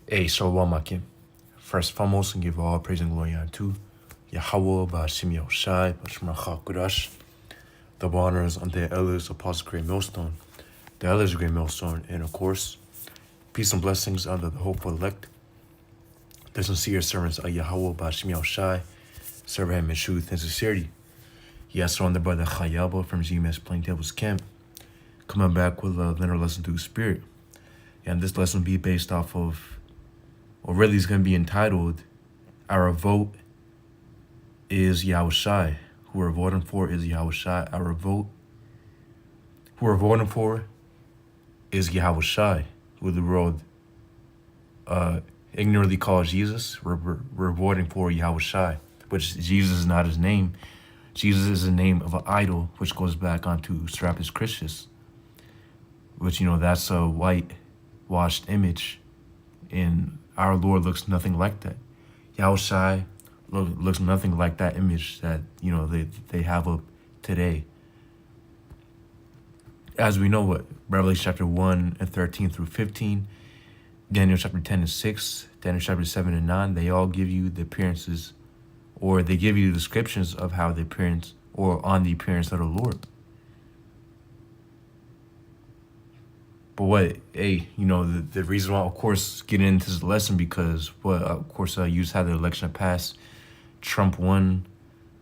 Hey, Shalom Akim. First and foremost, and give all praise and glory unto Yahweh, Simeon-Shai, Kudash. Double honors unto the elders, apostles, great millstone, the elders, great millstone, and of course, peace and blessings unto the hopeful elect, the sincere servants of Yahweh, Simeon-Shai, serve him in truth and sincerity. Yes, on the brother Chayaba from GMS Plaintables camp, coming back with a linear lesson through spirit. And this lesson will be based off of, or really is going to be entitled, Our Vote Is Yahawashi. Who we're voting for is Yahawashi. Our vote, who we're voting for is Yahawashi, who the world ignorantly calls Jesus. We're voting for Yahawashi, which Jesus is not his name. Jesus is the name of an idol, which goes back onto Serapis Christus, which, that's a whitewashed image, and our Lord looks nothing like that. Yahawashi looks nothing like that image that, they have up today. As we know, what Revelation chapter 1 and 13 through 15, Daniel chapter 10 and 6, Daniel chapter 7 and 9, they all give you the appearances, or they give you descriptions of how the appearance, or on the appearance of the Lord. But the reason why, of course, getting into this lesson, because, of course, you just had the election pass. Trump won,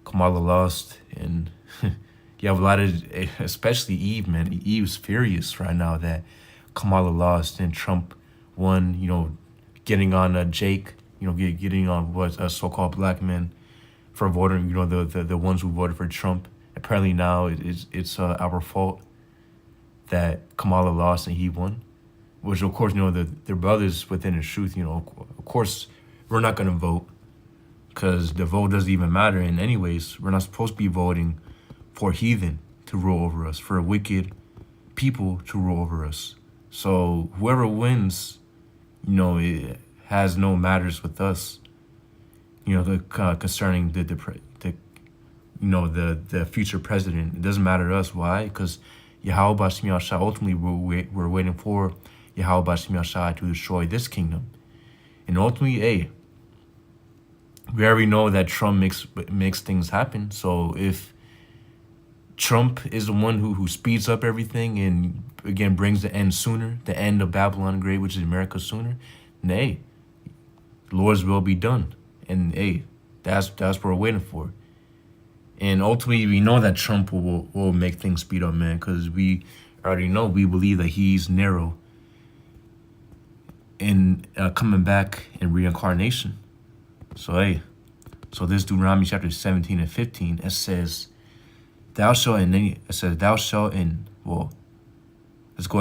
Kamala lost, and you have a lot of, especially Eve, man. Eve's furious right now that Kamala lost and Trump won, getting on Jake, getting on what so-called black men for voting, the ones who voted for Trump. Apparently now it's our fault that Kamala lost and he won, which of course, they're brothers within the truth. Of course, we're not going to vote because the vote doesn't even matter. And anyways, we're not supposed to be voting for heathen to rule over us, for wicked people to rule over us. So whoever wins, it has no matters with us, concerning the future president. It doesn't matter to us. Why? Because Yahweh Shai, ultimately we're waiting for Yahweh Shai to destroy this kingdom. And ultimately, we already know that Trump makes things happen. So if Trump is the one who speeds up everything and again brings the end sooner, the end of Babylon the Great, which is America sooner, then the Lord's will be done. And that's what we're waiting for. And ultimately, we know that Trump will make things speed up, man, because we already know, we believe that he's narrow in coming back in reincarnation. So, so this Deuteronomy chapter 17 and 15, it says, let's go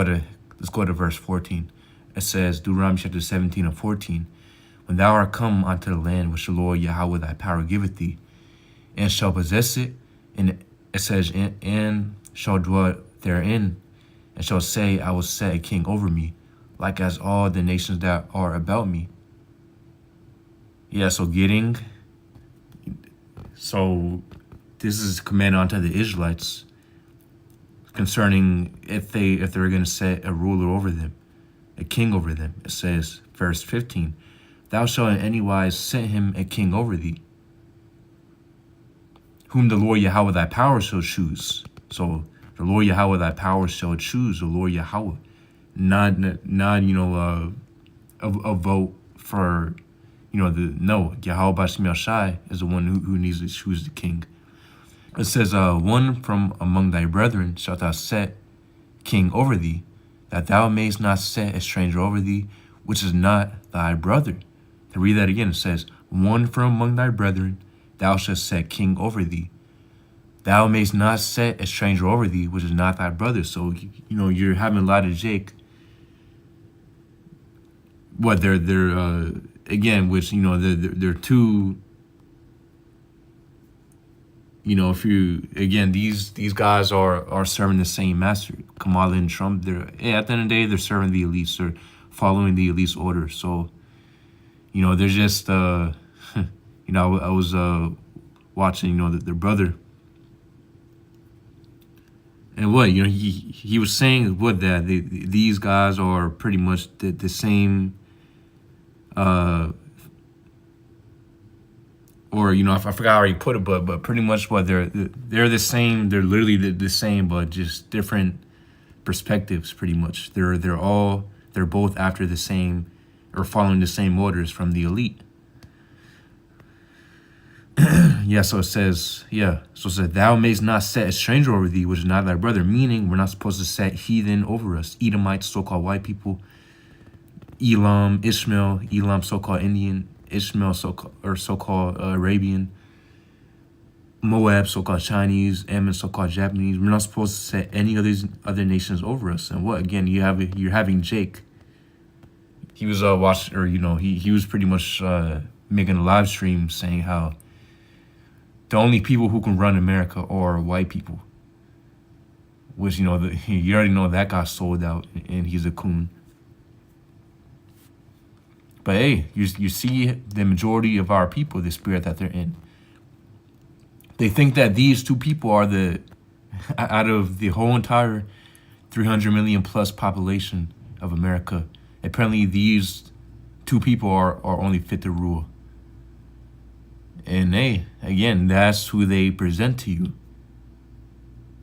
to verse 14. It says, Deuteronomy chapter 17 and 14, when thou art come unto the land which the Lord Yahweh thy power giveth thee, and shall possess it, and it says, and shall dwell therein, and shall say, I will set a king over me, like as all the nations that are about me. So this is a command unto the Israelites concerning if they're going to set a ruler over them, a king over them. It says, verse 15, thou shalt in any wise set him a king over thee, whom the Lord Yahweh thy power shall choose. So the Lord Yahweh thy power shall choose the Lord Yahweh, not a vote for, Yahweh Shai is the one who needs to choose the king. It says, one from among thy brethren shalt thou set king over thee, that thou mayest not set a stranger over thee, which is not thy brother. To read that again, it says, one from among thy brethren thou shalt set king over thee. Thou mayst not set a stranger over thee, which is not thy brother. So, you're having a lot of Jake. What they're again, which, they're two, if you, again, these guys are serving the same master, Kamala and Trump. They're, at the end of the day, they're serving the elites. They're following the elites' order. So, they're just, I was watching, their brother. And he was saying that these guys are pretty much the same or I forgot how he put it, but pretty much what they're the same. They're literally the same, but just different perspectives. Pretty much, they're both after the same, or following the same orders from the elite. So it says, thou mayst not set a stranger over thee, which is not thy brother. Meaning, we're not supposed to set heathen over us. Edomites, so-called white people. Elam, Ishmael, Elam, so-called Indian. Ishmael, so-called Arabian. Moab, so-called Chinese. Ammon, so-called Japanese. We're not supposed to set any of these other nations over us. And what? Again, you're having Jake. He was watching, or he was pretty much making a live stream saying how the only people who can run America are white people. Which, you already know that got sold out, and he's a coon. But hey, you see the majority of our people, the spirit that they're in. They think that these two people are out of the whole entire 300 million plus population of America, apparently these two people are only fit to rule. And hey, again, that's who they present to you.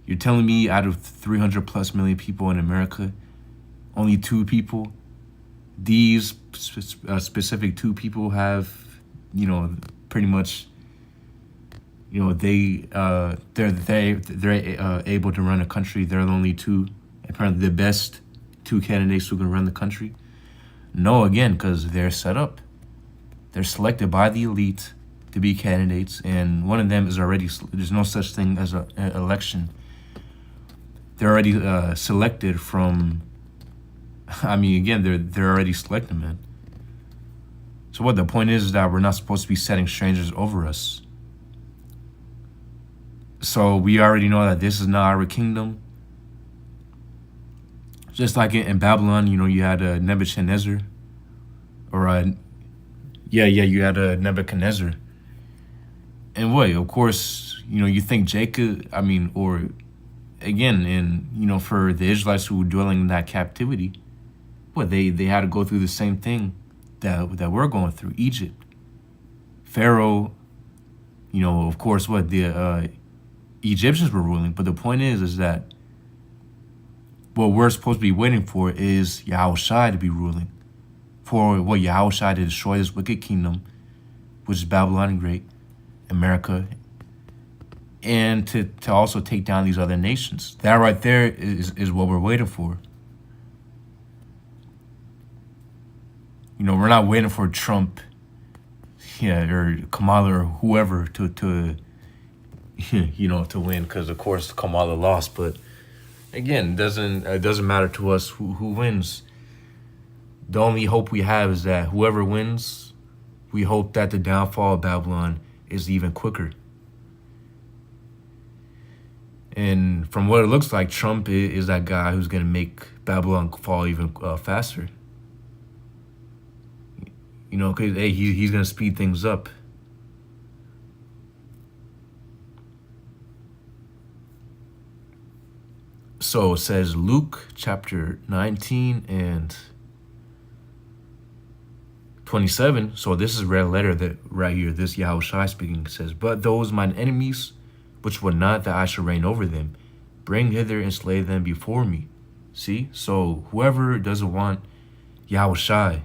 You're telling me out of 300 plus million people in America, only two people, these specific two people have, pretty much, they're able to run a country. They're the only two, apparently the best two candidates who can run the country. No, again, because they're set up. They're selected by the elite to be candidates, and one of them is already, there's no such thing as an election. They're already selected from, they're already selected, man. So what the point is that we're not supposed to be setting strangers over us. So we already know that this is not our kingdom. Just like in Babylon, you had Nebuchadnezzar, or you had Nebuchadnezzar. And what? Of course, you think Jacob, or again, and, for the Israelites who were dwelling in that captivity, they had to go through the same thing that we're going through, Egypt. Pharaoh, of course, the Egyptians were ruling. But the point is that what we're supposed to be waiting for is Yahawashi to be ruling. For Yahawashi to destroy this wicked kingdom, which is Babylon the Great, America, and to also take down these other nations. That right there is what we're waiting for. We're not waiting for Trump, or Kamala or whoever to win, because of course Kamala lost. But again, it doesn't matter to us who wins. The only hope we have is that whoever wins, we hope that the downfall of Babylon is even quicker. And from what it looks like, Trump is that guy who's going to make Babylon fall even faster. Because hey, he's going to speed things up. So it says Luke chapter 19 and 27. So this is a red letter that right here, this Yahawashi speaking, says, but those mine enemies, which would not that I should reign over them, bring hither and slay them before me. See? So whoever doesn't want Yahawashi,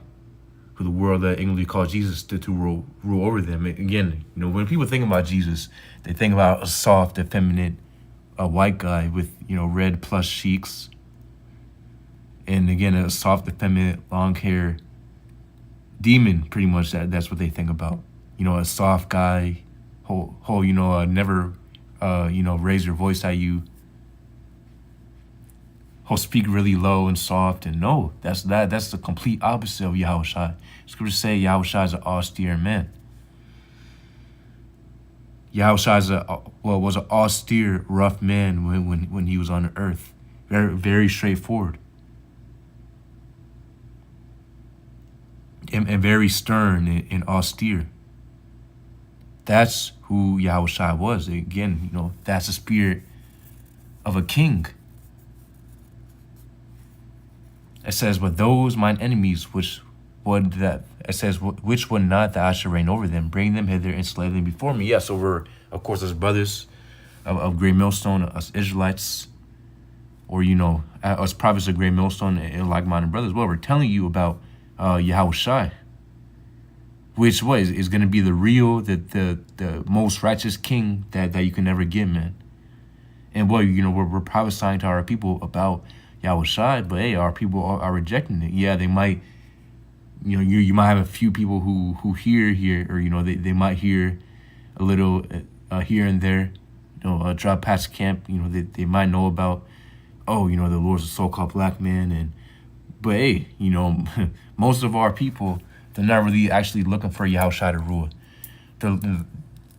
who the world English calls Jesus, to rule over them. Again, when people think about Jesus, they think about a soft, effeminate, a white guy with, red plush cheeks. And again, a soft, effeminate, long hair demon, pretty much. That's what they think about. A soft guy, never, raise your voice at you. He'll speak really low and soft. And no, that's the complete opposite of Yahawashi. Scriptures say Yahawashi is an austere man. Yahawashi was an austere, rough man when he was on the earth. Very, very straightforward. And very stern and austere. That's who Yahawashi was. Again, that's the spirit of a king. It says, but those mine enemies, which would that it says, which would not that I should reign over them, bring them hither and slay them before me. Yeah, so we're, of course, as brothers of Great Millstone, us Israelites, or, us prophets of Great Millstone and like-minded brothers. Well, we're telling you about Yahawashi, which is going to be the real, the most righteous king that you can ever get, man. And we're prophesying to our people about Yahawashi, but hey, our people are rejecting it. Yeah, they might, you might have a few people who hear, or they might hear a little here and there, drop past camp. They might know about, the Lord's a so-called black man, but hey, most of our people, they're not really actually looking for Yahawashi to rule.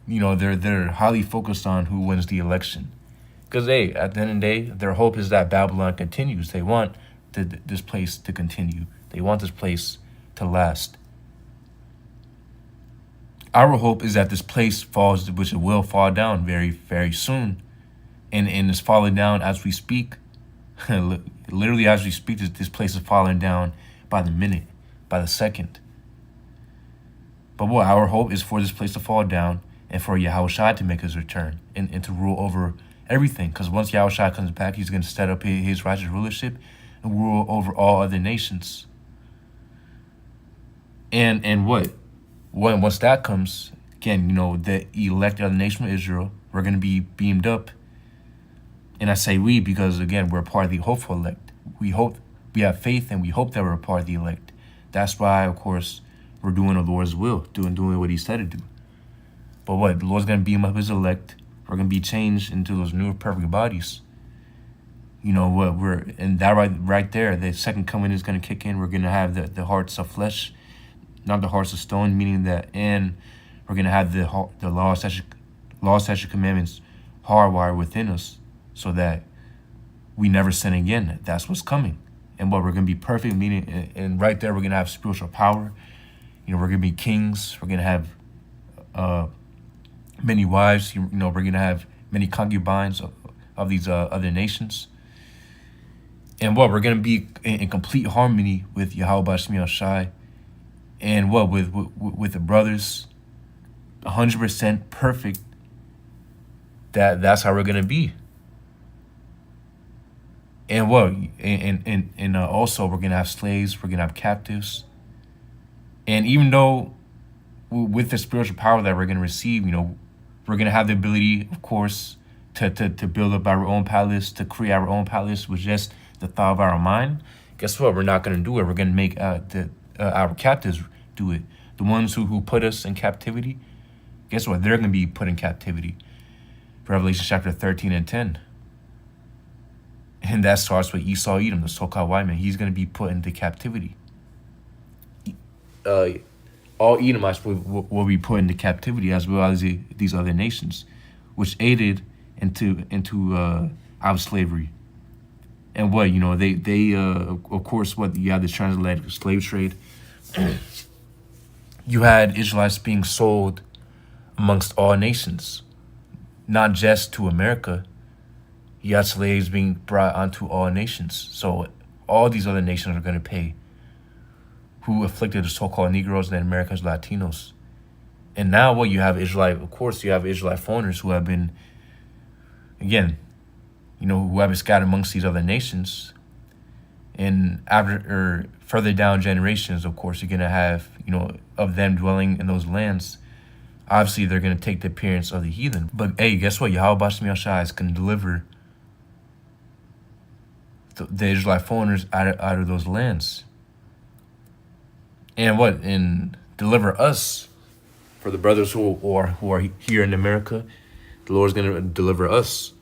They're highly focused on who wins the election. Because, hey, at the end of the day, their hope is that Babylon continues. They want this place to continue. They want this place to last. Our hope is that this place falls, which it will fall down very, very soon. And it's falling down as we speak. Literally as we speak, this place is falling down by the minute, by the second. But our hope is for this place to fall down and for Yahawashi to make his return and to rule over everything. Because once Yahawashi comes back, he's going to set up his righteous rulership and rule over all other nations. And once that comes, again, the elect of the nation of Israel, we're going to be beamed up. And I say we because, again, we're part of the hopeful elect. We have faith, and we hope that we're a part of the elect. That's why, of course, we're doing the Lord's will, doing what he said to do. But the Lord's going to beam up his elect. We're going to be changed into those new perfect bodies. And that right there, the second coming is going to kick in. We're going to have the hearts of flesh, not the hearts of stone, meaning that, and we're going to have the law, statute, commandments hardwired within us so that we never sin again. That's what's coming. And we're going to be perfect, meaning, and right there, we're going to have spiritual power. We're going to be kings. We're going to have many wives. We're going to have many concubines of these other nations. And we're going to be in complete harmony with Yahweh Shai, and with the brothers, 100% perfect. That's how we're going to be. And also we're going to have slaves. We're going to have captives. And even though with the spiritual power that we're going to receive, we're going to have the ability, of course, to build up our own palace, to create our own palace with just the thought of our mind. Guess what? We're not going to do it. We're going to make our captives do it. The ones who put us in captivity, guess what? They're going to be put in captivity. Revelation chapter 13 and 10. And that starts with Esau Edom, the so-called white man. He's going to be put into captivity. All Edomites will be put into captivity, as well as these other nations, which aided into our slavery. And they of course, you had the transatlantic slave trade. You had Israelites being sold amongst all nations, not just to America. You had slaves being brought onto all nations. So all these other nations are going to pay, who afflicted the so-called Negroes and Americans, Latinos. And now you have Israelite, of course, you have Israelite foreigners who have been, again, who have been scattered amongst these other nations. And further down generations, of course, you're going to have, of them dwelling in those lands. Obviously, they're going to take the appearance of the heathen. But hey, guess what? Yahweh Shai is going to deliver the Israelite foreigners out of those lands. And deliver us, for the brothers who are here in America. The Lord's going to deliver us.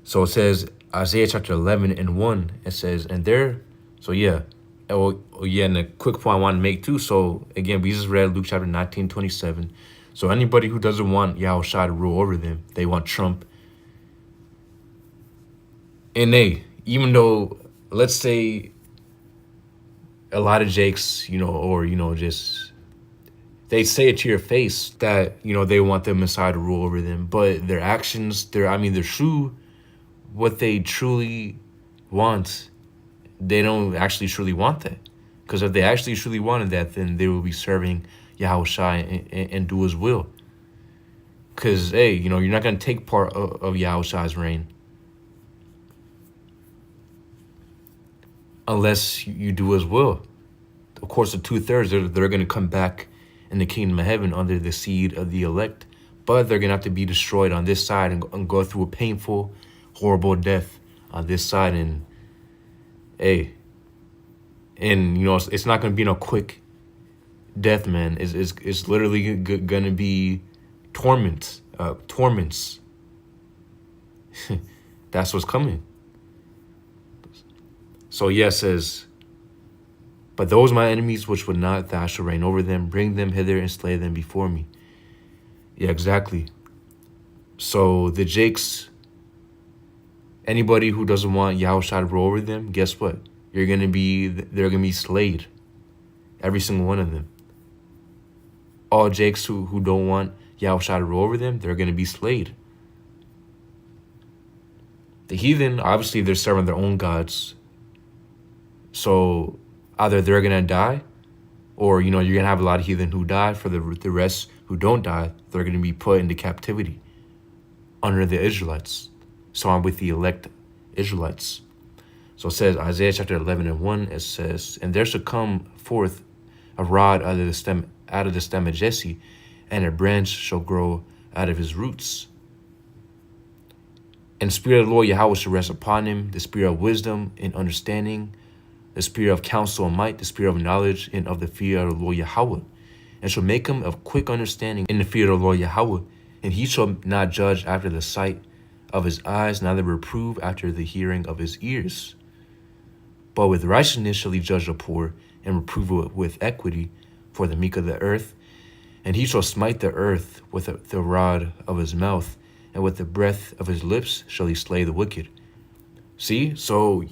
So it says, Isaiah chapter 11 and 1, it says, and there, so yeah. And a quick point I want to make too. So again, we just read Luke chapter 19:27. So anybody who doesn't want Yahawashi to rule over them, they want Trump. And even though, let's say, a lot of Jakes, just, they say it to your face that, they want the Messiah to rule over them. But their actions, their true, what they truly want, they don't actually truly want that. Because if they actually truly wanted that, then they will be serving Yahawashi and do his will. Because, hey, you're not going to take part of Yahawashi's reign unless you do his will. Of course, the 2/3, they're going to come back in the kingdom of heaven under the seed of the elect. But they're going to have to be destroyed on this side and go through a painful, horrible death on this side. And, hey, it's not going to be no quick death, man. It's literally going to be torments. That's what's coming. So, it says, but those my enemies which would not that I shall reign over them, bring them hither and slay them before me. Yeah, exactly. So the Jakes, anybody who doesn't want Yahawashi to rule over them, guess what? They're gonna be slayed. Every single one of them. All Jakes who don't want Yahawashi to rule over them, they're gonna be slayed. The heathen, obviously they're serving their own gods. So either they're gonna die, or you're gonna have a lot of heathen who die. For the rest who don't die, they're gonna be put into captivity under the Israelites. So I'm with the elect Israelites. So it says, Isaiah chapter 11:1, it says, and there shall come forth a rod out of the stem of Jesse, and a branch shall grow out of his roots. And the Spirit of the Lord Yahweh shall rest upon him, the Spirit of wisdom and understanding, the Spirit of counsel and might, the Spirit of knowledge and of the fear of the Lord Yahweh, and shall make him of quick understanding in the fear of the Lord Yahweh. And he shall not judge after the sight of his eyes, neither reprove after the hearing of his ears. But with righteousness shall he judge the poor, and reprove with equity for the meek of the earth. And he shall smite the earth with the rod of his mouth, and with the breath of his lips shall he slay the wicked. See, so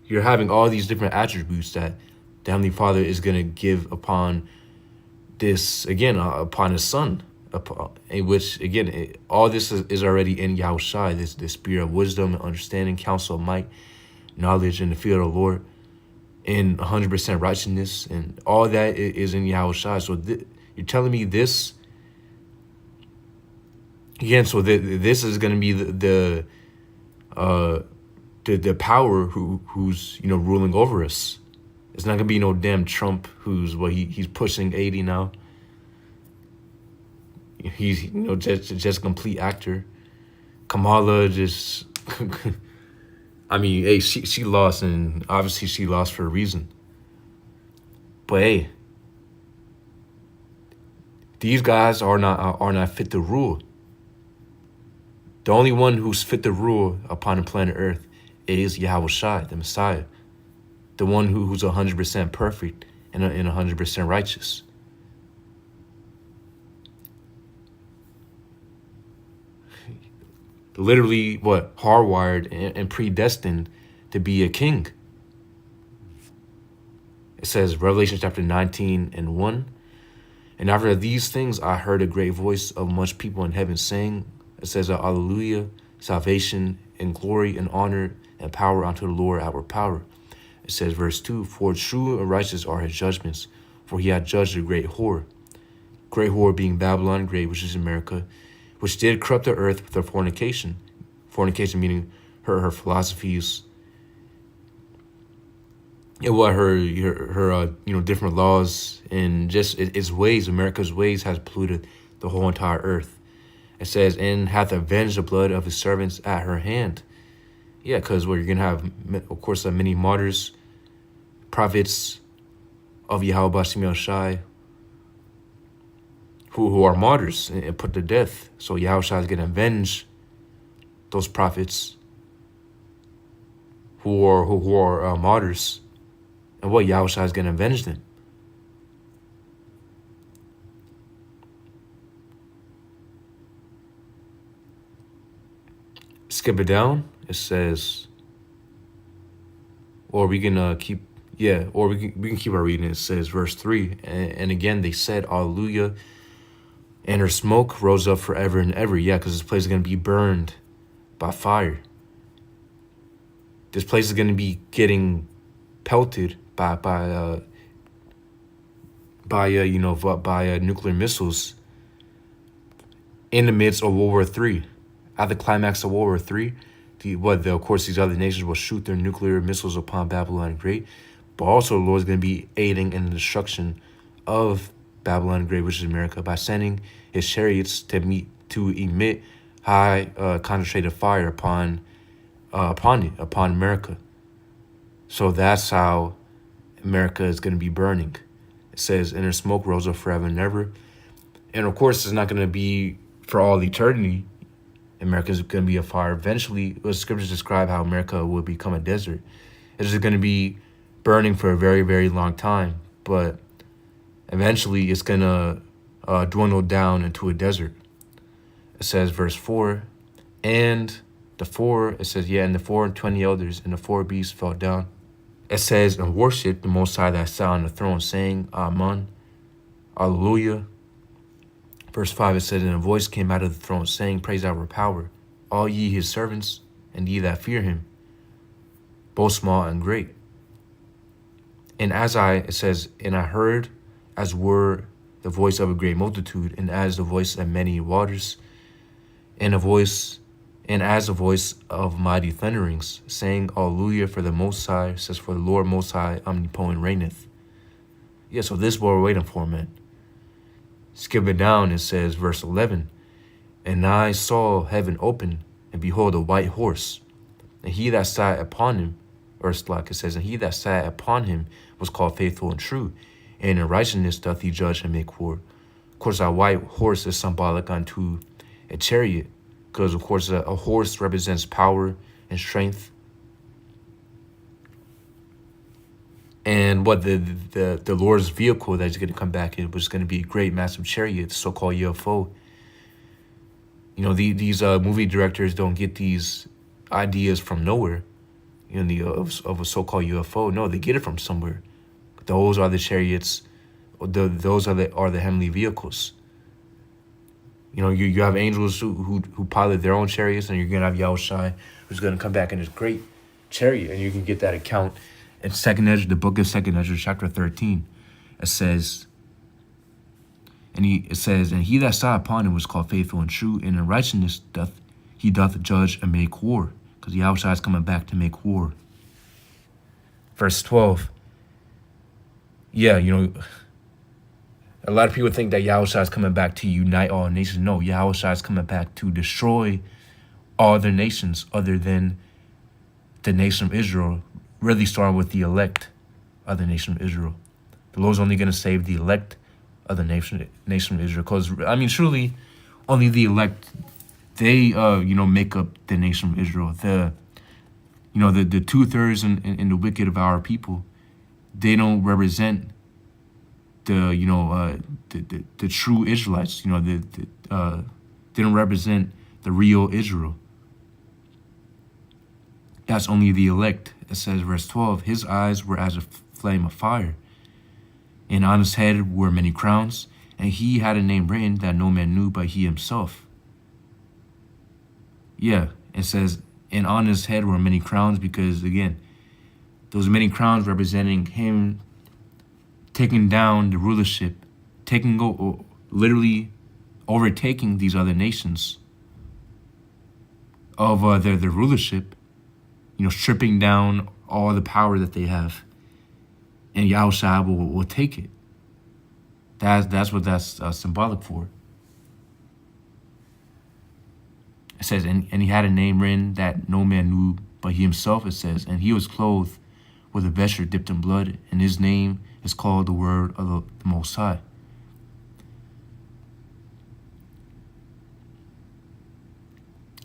you're having all these different attributes that the Heavenly Father is going to give upon this, again, upon his son, in which, again, all this is already in Yahawashi, this spirit of wisdom, understanding, counsel, might, knowledge, and the fear of the Lord, in 100% righteousness, and all that is in Yahawashi. So you're telling me this, again, so this is going to be the power who's ruling over us. It's not gonna be no damn Trump who's he's pushing 80 now. He's just a complete actor. Kamala just I mean, hey, she lost, and obviously she lost for a reason. But hey, these guys are not fit to rule. The only one who's fit to rule upon the planet Earth is Yahawashi, the Messiah, the one who's 100% perfect and 100% righteous. Literally, hardwired and predestined to be a king. It says, Revelation chapter 19:1, and after these things I heard a great voice of much people in heaven saying, it says, Alleluia, salvation and glory and honor and power unto the Lord our power. It says, verse 2, for true and righteous are his judgments, for he hath judged a great whore being Babylon Great, which is America, which did corrupt the earth with her fornication meaning her philosophies, and what her different laws, and just its ways. America's ways has polluted the whole entire earth. It says, and hath avenged the blood of his servants at her hand. Yeah, because you're going to have, of course, many martyrs, prophets of Yahweh Simeon-Affliction, who are martyrs and put to death. So Yahweh is going to avenge those prophets who are martyrs. And what Yahweh is going to avenge them. Skip it down. It says, or we can keep our reading. It says, verse 3, and again they said, Alleluia, and her smoke rose up forever and ever. Yeah, because this place is going to be burned by fire. this place is going to be getting pelted by nuclear missiles in the midst of World War III. At the climax of World War III, of course, these other nations will shoot their nuclear missiles upon Babylon the Great, but also the Lord is going to be aiding in the destruction of Babylon the Great, which is America, by sending his chariots to emit high concentrated fire upon America. So that's how America is going to be burning. It says, and her smoke rose up forever and ever. And of course, it's not going to be for all eternity. America is going to be a fire. Eventually, the scriptures describe how America will become a desert. It's just going to be burning for a very, very long time. But eventually, it's going to dwindle down into a desert. It says, verse 4, and the 4 and 20 elders and the 4 beasts fell down. It says, and worshiped the Most High that sat on the throne, saying, Amen, Alleluia. Verse 5, it says, and a voice came out of the throne, saying, praise our power, all ye his servants, and ye that fear him, both small and great. And it says, and I heard as were the voice of a great multitude, and as the voice of many waters, and as the voice of mighty thunderings, saying, Alleluia, for the Most High, says, for the Lord Most High, omnipotent reigneth. Yeah, so this is what we're waiting for, man. Skipping down, it says, verse 11, and I saw heaven open, and behold, a white horse, and he that sat upon him, or like it says, and he that sat upon him was called faithful and true, and in righteousness doth he judge and make war. Of course, a white horse is symbolic unto a chariot, because of course a horse represents power and strength. And what the Lord's vehicle that's going to come back in was going to be a great massive chariot, so-called UFO. You know, these movie directors don't get these ideas from nowhere, of a so-called UFO. No, they get it from somewhere. Those are the chariots. Those are the heavenly vehicles. You know, you have angels who pilot their own chariots, and you're going to have Yahawashi, who's going to come back in his great chariot, and you can get that account in the book of 2 Ezra, chapter 13. It says, and he that sat upon him was called faithful and true, and in righteousness doth judge and make war, because Yahawashi is coming back to make war. Verse 12. Yeah, a lot of people think that Yahawashi is coming back to unite all nations. No, Yahawashi is coming back to destroy all other nations other than the nation of Israel, really starting with the elect of the nation of Israel. The Lord's only going to save the elect of the nation of Israel. Because, truly, only the elect, they, make up the nation of Israel. The 2/3 and the wicked of our people, they don't represent the true Israelites. They don't represent the real Israel. That's only the elect. It says, verse 12, his eyes were as a flame of fire, and on his head were many crowns, and he had a name written that no man knew but he himself. Yeah, it says, and on his head were many crowns, because, again, those many crowns representing him taking down the rulership, literally overtaking these other nations of their rulership, stripping down all the power that they have, and Yahawashi will take it. That's what that's symbolic for. It says, and he had a name written that no man knew but he himself, it says, and he was clothed with a vesture dipped in blood, and his name is called the Word of the Most High.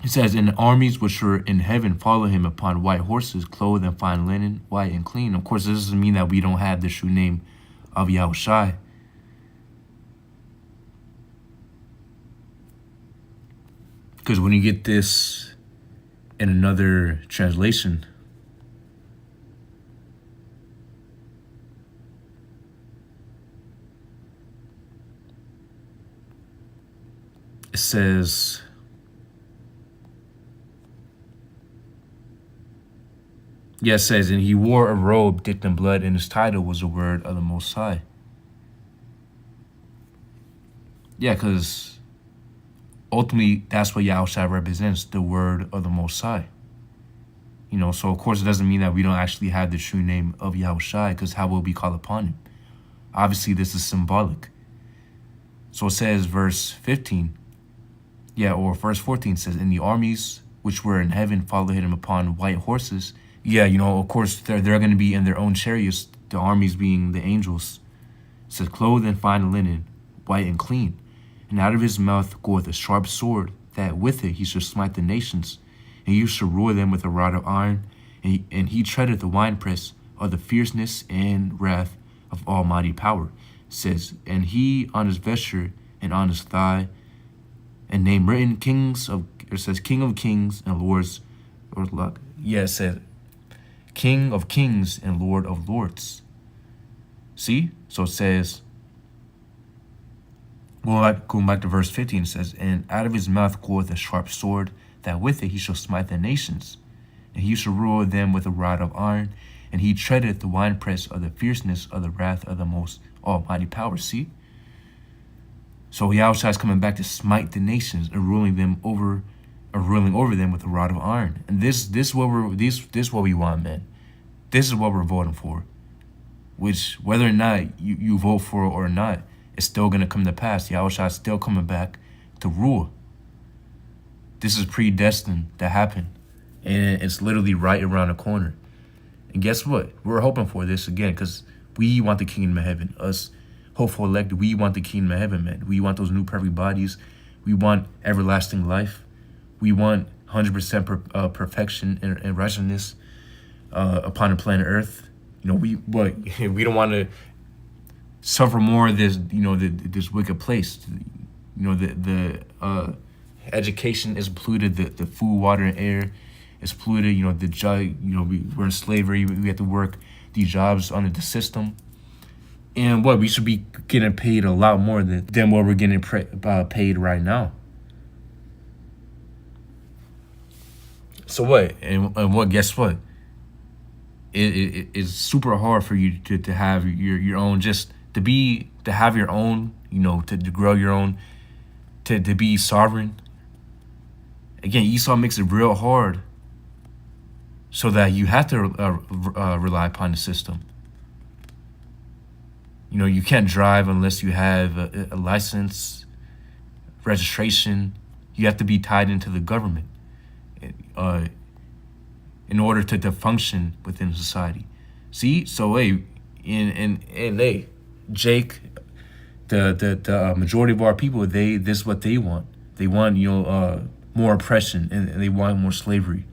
It says, and the armies which were in heaven follow him upon white horses, clothed in fine linen, white and clean. Of course, this doesn't mean that we don't have the true name of Yahawashi. Because when you get this in another translation, it says, Yeah, it says, and he wore a robe dipped in blood, and his title was the word of the Most High. Yeah, because ultimately that's what Yahushua represents, the word of the Most High. You know, so of course it doesn't mean that we don't actually have the true name of Yahushua, because how will we call upon him? Obviously, this is symbolic. So it says, verse 15, or verse 14 says, and the armies which were in heaven followed him upon white horses. Yeah, you know, of course, they're going to be in their own chariots, the armies being the angels. It says, clothed in fine linen, white and clean. And out of his mouth goeth a sharp sword, that with it he shall smite the nations. And you shall rule them with a rod of iron. And he treadeth the winepress of the fierceness and wrath of almighty power. It says, and he on his vesture and on his thigh, and name written King of Kings and Lords. It says, King of Kings and Lord of Lords. See? So it says, going back to verse 15, it says, and out of his mouth goeth a sharp sword, that with it he shall smite the nations. And he shall rule them with a rod of iron, and he treadeth the winepress of the fierceness of the wrath of the most almighty power. See? So Yahushua is coming back to smite the nations and ruling over them with a rod of iron. And this what we want, man. This is what we're voting for. Which, whether or not you vote for it or not, it's still gonna come to pass. Yahushua is still coming back to rule. This is predestined to happen. And it's literally right around the corner. And guess what? We're hoping for this again, because we want the kingdom of heaven. Us hopeful elect, we want the kingdom of heaven, man. We want those new perfect bodies. We want everlasting life. We want 100% perfection and righteousness upon the planet Earth. You know, we don't want to suffer more of this, this wicked place. You know, the education is polluted, the food, water, and air is polluted. You know, we're in slavery. We have to work these jobs under the system. And we should be getting paid a lot more than what we're getting paid right now. So what? And guess what? It's super hard for you to have your own, just to have your own, to grow your own, to be sovereign. Again, Esau makes it real hard so that you have to rely upon the system. You know, you can't drive unless you have a license, registration. You have to be tied into the government in order to function within society. See? So, Jake, the majority of our people, this is what they want. They want, more oppression, and they want more slavery.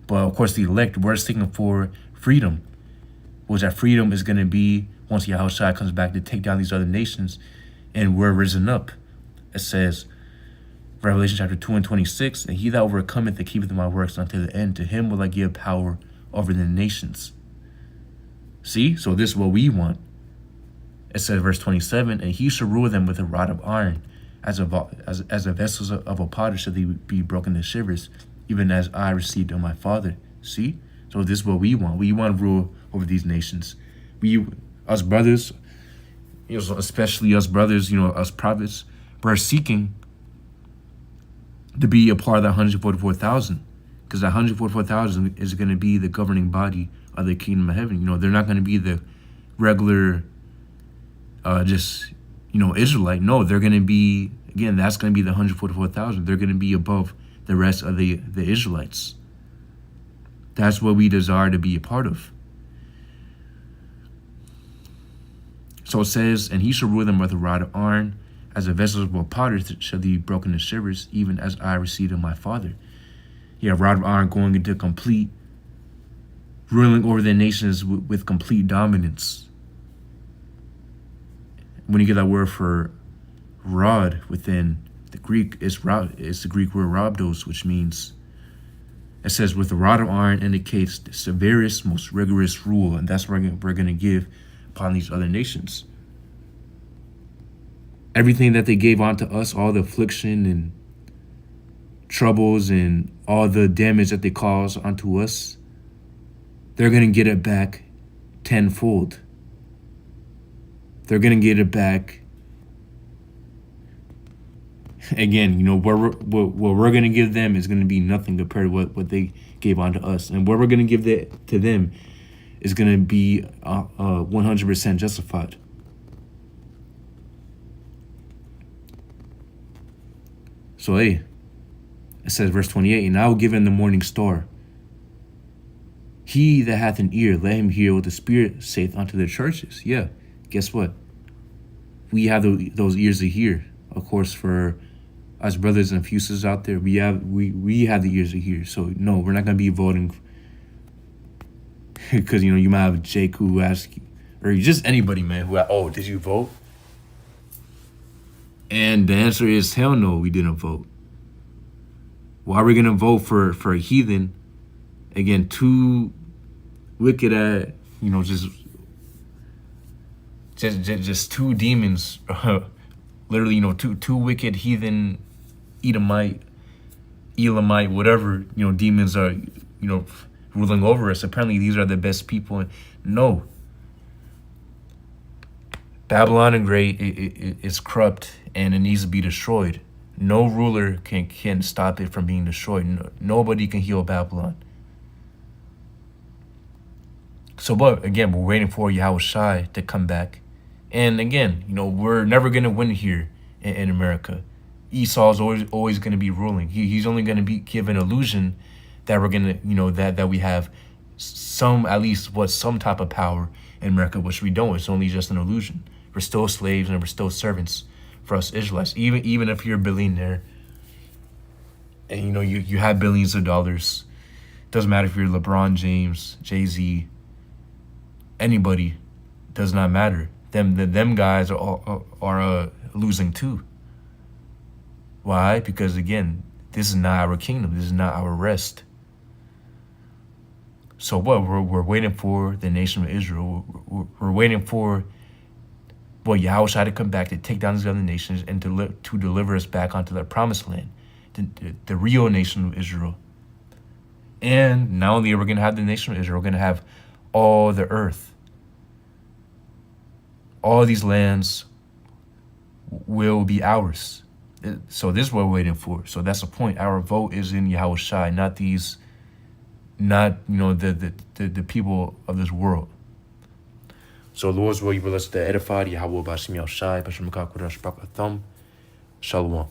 But, of course, the elect, we're seeking for freedom, which that freedom is going to be once Yahushua comes back to take down these other nations, and we're risen up. It says, Revelation chapter 2:26, and he that overcometh and keepeth my works unto the end, to him will I give power over the nations. See? So this is what we want. It says, verse 27, and he shall rule them with a rod of iron, as a vessels of a potter shall they be broken to shivers, even as I received of my Father. See? So this is what we want. We want to rule over these nations. Us brothers, especially us brothers, us prophets, we're seeking to be a part of that 144,000, because that 144,000 is going to be the governing body of the kingdom of heaven. They're not going to be the regular, Israelite. No, they're going to be, again, that's going to be the 144,000. They're going to be above the rest of the Israelites. That's what we desire to be a part of. So it says, and he shall rule them with a rod of iron, as a vessel of a potter shall be broken to shivers, even as I received of my Father. Rod of iron going into complete, ruling over the nations with complete dominance. When you get that word for rod within the Greek, it's the Greek word rhabdos, which means, it says, with the rod of iron indicates the severest, most rigorous rule, and that's what we're going to give upon these other nations. Everything that they gave onto us, all the affliction and troubles and all the damage that they caused onto us, they're going to get it back tenfold. They're going to get it back. Again, what we're going to give them is going to be nothing compared to what they gave onto us. And what we're going to give to them is going to be 100% justified. So, hey, it says, verse 28, and I will give him the morning star. He that hath an ear, let him hear what the Spirit saith unto the churches. Yeah, guess what? We have those ears to hear. Of course, for us brothers and sisters out there, we have the ears to hear. So, no, we're not going to be voting. Because, you might have Jake who asks you, or just anybody, man, who, did you vote? And the answer is, hell no, we didn't vote. Why are we going to vote for a heathen? Again, too wicked at, just two demons, literally, two wicked heathen, Elamite, whatever, demons are, ruling over us. Apparently, these are the best people. No. Babylon the Great is corrupt and it needs to be destroyed. No ruler can stop it from being destroyed. Nobody can heal Babylon. So, but again, we're waiting for Yahawashi to come back. And again, we're never going to win here in America. Esau's always going to be ruling. He's only going to be given illusion that we're going to, that we have some type of power in America, which we don't. It's only just an illusion. We're still slaves and we're still servants for us Israelites. Even if you're a billionaire and, you have billions of dollars, doesn't matter if you're LeBron James, Jay-Z, anybody, does not matter. Them guys are losing too. Why? Because again, this is not our kingdom. This is not our rest. So what? We're waiting for the nation of Israel. We're waiting for Yahawashi to come back to take down these other nations and to deliver us back onto the promised land, the real nation of Israel. And not only are we going to have the nation of Israel, we're going to have all the earth. All these lands will be ours. So this is what we're waiting for. So that's the point. Our vote is in Yahawashi, not the people of this world. So Lord's will, you will bless the edified Yahweh by Simeon-affliction, Shalom.